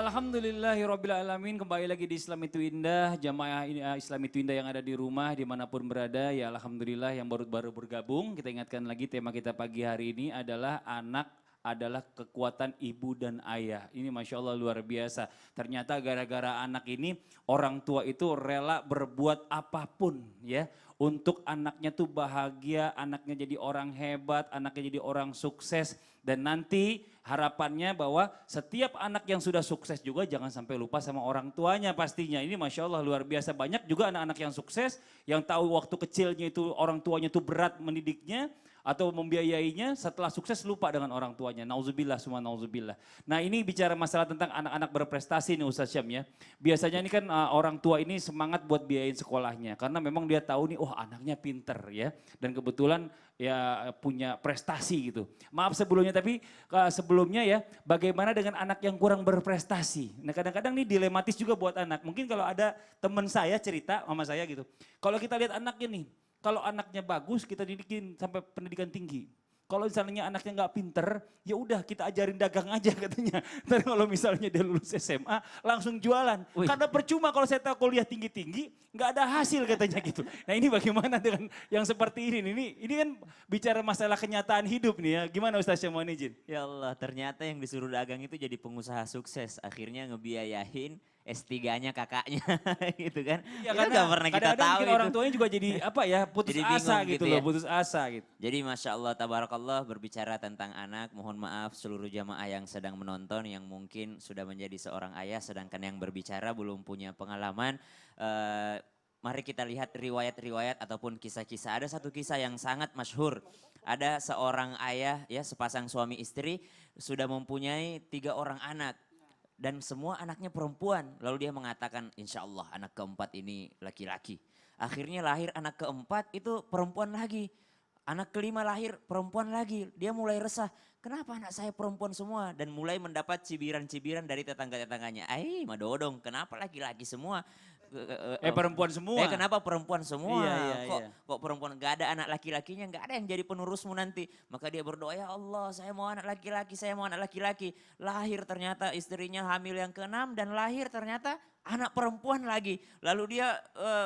Alhamdulillahirabbil alamin, kembali lagi di Islam itu Indah, jamaah Islam itu Indah yang ada di rumah dimanapun berada, ya alhamdulillah yang baru-baru bergabung. Kita ingatkan lagi tema kita pagi hari ini adalah anak adalah kekuatan ibu dan ayah. Ini Masya Allah luar biasa. Ternyata gara-gara anak ini orang tua itu rela berbuat apapun ya. Untuk anaknya tuh bahagia, anaknya jadi orang hebat, anaknya jadi orang sukses. Dan nanti harapannya bahwa setiap anak yang sudah sukses juga jangan sampai lupa sama orang tuanya pastinya. Ini Masya Allah luar biasa. Banyak juga anak-anak yang sukses yang tahu waktu kecilnya itu orang tuanya itu berat mendidiknya atau membiayainya, setelah sukses lupa dengan orang tuanya. Nauzubillah, semua nauzubillah. Nah ini bicara masalah tentang anak-anak berprestasi nih Ustaz Syam ya. Biasanya ini kan orang tua ini semangat buat biayain sekolahnya. Karena memang dia tahu nih, oh anaknya pinter ya. Dan kebetulan ya punya prestasi gitu. Maaf sebelumnya, tapi sebelumnya ya, bagaimana dengan anak yang kurang berprestasi? Nah kadang-kadang nih dilematis juga buat anak. Mungkin kalau ada teman saya cerita, mama saya gitu. Kalau kita lihat anaknya nih, kalau anaknya bagus kita didikin sampai pendidikan tinggi. Kalau misalnya anaknya nggak pinter, ya udah kita ajarin dagang aja katanya. Dan kalau misalnya dia lulus SMA langsung jualan. Wih. Karena percuma kalau saya tahu kuliah tinggi-tinggi nggak ada hasil katanya gitu. Nah ini bagaimana dengan yang seperti ini? Ini kan bicara masalah kenyataan hidup nih ya. Gimana Ustaz Syam, mohon izin? Ya Allah, ternyata yang disuruh dagang itu jadi pengusaha sukses. Akhirnya ngebiayain S3-nya kakaknya gitu kan. Ya Itu karena gak pernah kita kadang-kadang tahu mungkin itu. orang tuanya juga jadi apa ya, putus Jadi asa bingung gitu gitu loh, ya. putus asa gitu. Jadi Masya Allah, tabarakallah, berbicara tentang anak, mohon maaf seluruh jamaah yang sedang menonton yang mungkin sudah menjadi seorang ayah sedangkan yang berbicara belum punya pengalaman. Mari kita lihat riwayat-riwayat ataupun kisah-kisah. Ada satu kisah yang sangat masyhur. Ada seorang ayah ya, sepasang suami istri sudah mempunyai 3 orang anak. Dan semua anaknya perempuan. Lalu dia mengatakan insya Allah anak keempat ini laki-laki. Akhirnya lahir anak keempat itu perempuan lagi. Anak kelima lahir perempuan lagi. Dia mulai resah. Kenapa anak saya perempuan semua? Dan mulai mendapat cibiran-cibiran dari tetangga-tetangganya. Madodong, kenapa laki-laki semua? Perempuan semua. Kenapa perempuan semua? Iya, iya, kok iya. kok perempuan, gak ada anak laki-lakinya, gak ada yang jadi penerusmu nanti. Maka dia berdoa, ya Allah saya mau anak laki-laki, saya mau anak laki-laki. Lahir ternyata istrinya hamil yang ke-6 dan lahir ternyata anak perempuan lagi. Lalu dia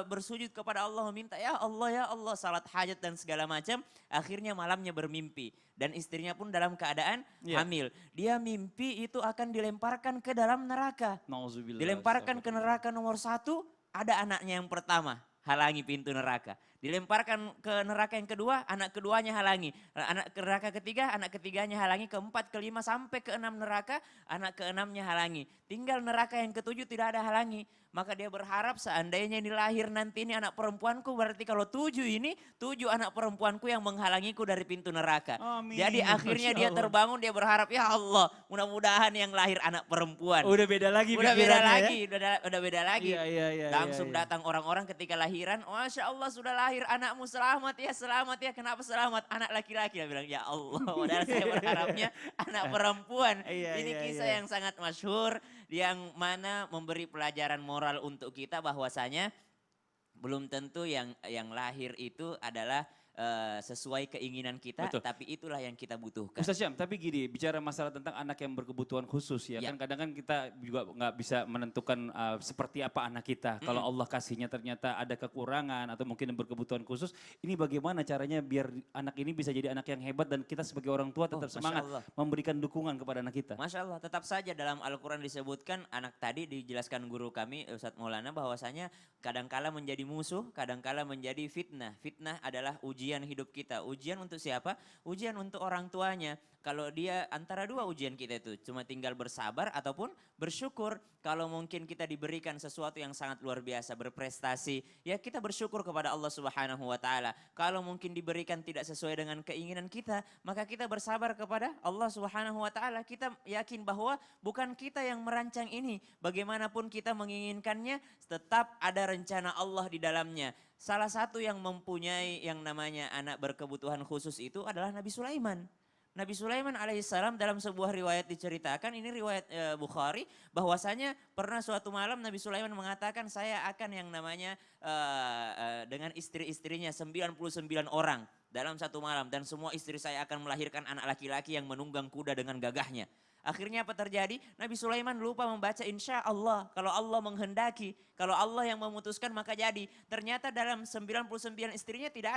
bersujud kepada Allah meminta, ya Allah, salat hajat dan segala macam. Akhirnya malamnya bermimpi dan istrinya pun dalam keadaan Iya. hamil. Dia mimpi itu akan dilemparkan ke dalam neraka. Nauzubillah. Dilemparkan ke neraka nomor 1, ada anaknya yang pertama, halangi pintu neraka. Dilemparkan ke neraka yang kedua, anak keduanya halangi. Anak neraka ketiga, anak ketiganya halangi. Keempat, kelima, sampai ke-6 neraka, anak ke-6-nya halangi. Tinggal neraka yang ke-7 tidak ada halangi. Maka dia berharap seandainya ini lahir nanti ini anak perempuanku, berarti kalau 7 ini, 7 anak perempuanku yang menghalangiku dari pintu neraka. Amin. Jadi akhirnya Masya dia Allah. terbangun, dia berharap, ya Allah mudah-mudahan yang lahir anak perempuan. Udah beda lagi Udah beda pikirannya ya? lagi, udah beda lagi. Iya. Langsung iya. datang orang-orang ketika lahiran, Masya Allah sudah lahir anakmu, selamat ya, kenapa selamat? Anak laki-laki, dia bilang ya Allah, padahal saya berharapnya anak perempuan. Iya, Ini iya, kisah iya. yang sangat masyhur, yang mana memberi pelajaran moral untuk kita bahwasanya belum tentu yang lahir itu adalah sesuai keinginan kita, Betul. tapi itulah yang kita butuhkan. Ustaz Syam, tapi gini, bicara masalah tentang anak yang berkebutuhan khusus ya, Ya. kan kadang kan kita juga nggak bisa menentukan seperti apa anak kita. Kalau Allah kasihnya ternyata ada kekurangan atau mungkin yang berkebutuhan khusus, ini bagaimana caranya biar anak ini bisa jadi anak yang hebat dan kita sebagai orang tua tetap Masya semangat Allah. memberikan dukungan kepada anak kita. Masya Allah, tetap saja dalam Al-Quran disebutkan, anak tadi dijelaskan guru kami Ustadz Maulana bahwasanya kadangkala menjadi musuh, kadangkala menjadi fitnah. Fitnah adalah ujian hidup kita. Ujian untuk siapa? Ujian untuk orang tuanya. Kalau dia antara dua ujian kita itu, cuma tinggal bersabar ataupun bersyukur. Kalau mungkin kita diberikan sesuatu yang sangat luar biasa, berprestasi, ya kita bersyukur kepada Allah Subhanahu wa taala. Kalau mungkin diberikan tidak sesuai dengan keinginan kita, maka kita bersabar kepada Allah Subhanahu wa taala. Kita yakin bahwa bukan kita yang merancang ini. Bagaimanapun kita menginginkannya, tetap ada rencana Allah di dalamnya. Salah satu yang mempunyai yang namanya anak berkebutuhan khusus itu adalah Nabi Sulaiman. Nabi Sulaiman alaihissalam dalam sebuah riwayat diceritakan, ini riwayat Bukhari, bahwasanya pernah suatu malam Nabi Sulaiman mengatakan saya akan yang namanya dengan istri-istrinya 99 orang dalam satu malam. Dan semua istri saya akan melahirkan anak laki-laki yang menunggang kuda dengan gagahnya. Akhirnya apa terjadi? Nabi Sulaiman lupa membaca insya Allah. Kalau Allah menghendaki, kalau Allah yang memutuskan maka jadi. Ternyata dalam 99 istrinya tidak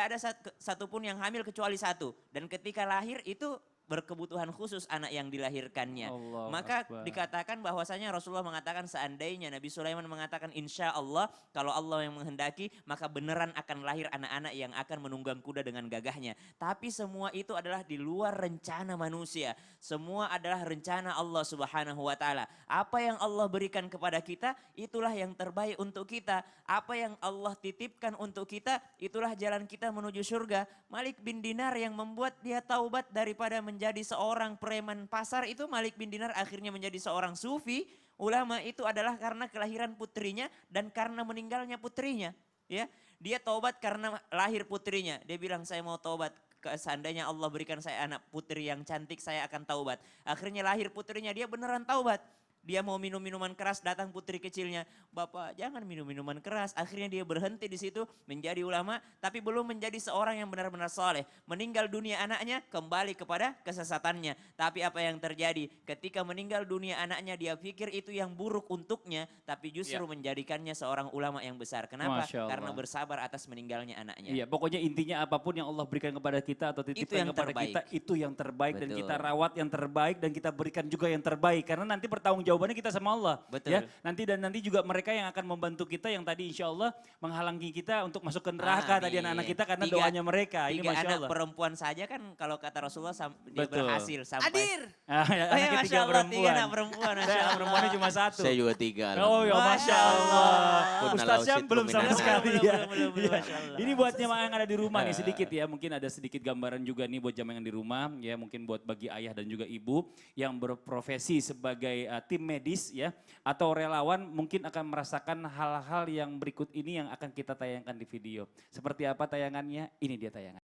ada satupun yang hamil kecuali satu. Dan ketika lahir itu berkebutuhan khusus anak yang dilahirkannya. Allahu Maka Akbar. dikatakan bahwasanya Rasulullah mengatakan seandainya Nabi Sulaiman mengatakan insya Allah, kalau Allah yang menghendaki maka beneran akan lahir anak-anak yang akan menunggang kuda dengan gagahnya. Tapi semua itu adalah di luar rencana manusia. Semua adalah rencana Allah Subhanahu wa taala. Apa yang Allah berikan kepada kita, itulah yang terbaik untuk kita. Apa yang Allah titipkan untuk kita, itulah jalan kita menuju surga. Malik bin Dinar yang membuat dia taubat daripada menjadi seorang preman pasar itu, Malik bin Dinar akhirnya menjadi seorang sufi. Ulama itu adalah karena kelahiran putrinya dan karena meninggalnya putrinya. Ya, dia taubat karena lahir putrinya. Dia bilang saya mau taubat. Seandainya Allah berikan saya anak putri yang cantik, saya akan taubat. Akhirnya lahir putrinya, dia beneran taubat. Dia mau minum minuman keras, datang putri kecilnya, Bapak jangan minum minuman keras. Akhirnya dia berhenti di situ menjadi ulama, tapi belum menjadi seorang yang benar-benar soleh. Meninggal dunia anaknya, kembali kepada kesesatannya. Tapi apa yang terjadi? Ketika meninggal dunia anaknya, dia pikir itu yang buruk untuknya, tapi justru menjadikannya seorang ulama yang besar. Kenapa? Masya Allah. Karena bersabar atas meninggalnya anaknya. Iya, pokoknya intinya apapun yang Allah berikan kepada kita atau titipkan yang kepada terbaik. kita, itu yang terbaik dan Betul. kita rawat yang terbaik dan kita berikan juga yang terbaik. Karena nanti bertanggung jawabannya kita sama Allah. Betul. Ya, nanti juga mereka yang akan membantu kita yang tadi insya Allah menghalangi kita untuk masuk ke neraka tadi anak-anak kita karena doanya mereka. Ini Tiga Masya anak Allah. perempuan saja kan kalau kata Rasulullah dia Betul. berhasil sampai. Hadir. Anak Masya ketiga Allah, 3 perempuan. anak perempuan. Masya Saya Allah. perempuannya cuma satu. Saya juga 3. Oh ya Masya Allah. Kunna Ustaz Syam lausit belum sama luminan. sekali Belum, ya. belum, Iya. Masya Allah. Ini buat jemaah yang ada di rumah nih sedikit ya. Mungkin ada sedikit gambaran juga nih buat jemaah yang di rumah. Ya mungkin buat bagi ayah dan juga ibu yang berprofesi sebagai tim medis ya. Atau relawan mungkin akan merasakan hal-hal yang berikut ini yang akan kita tayangkan di video. Seperti apa tayangannya? Ini dia tayangan.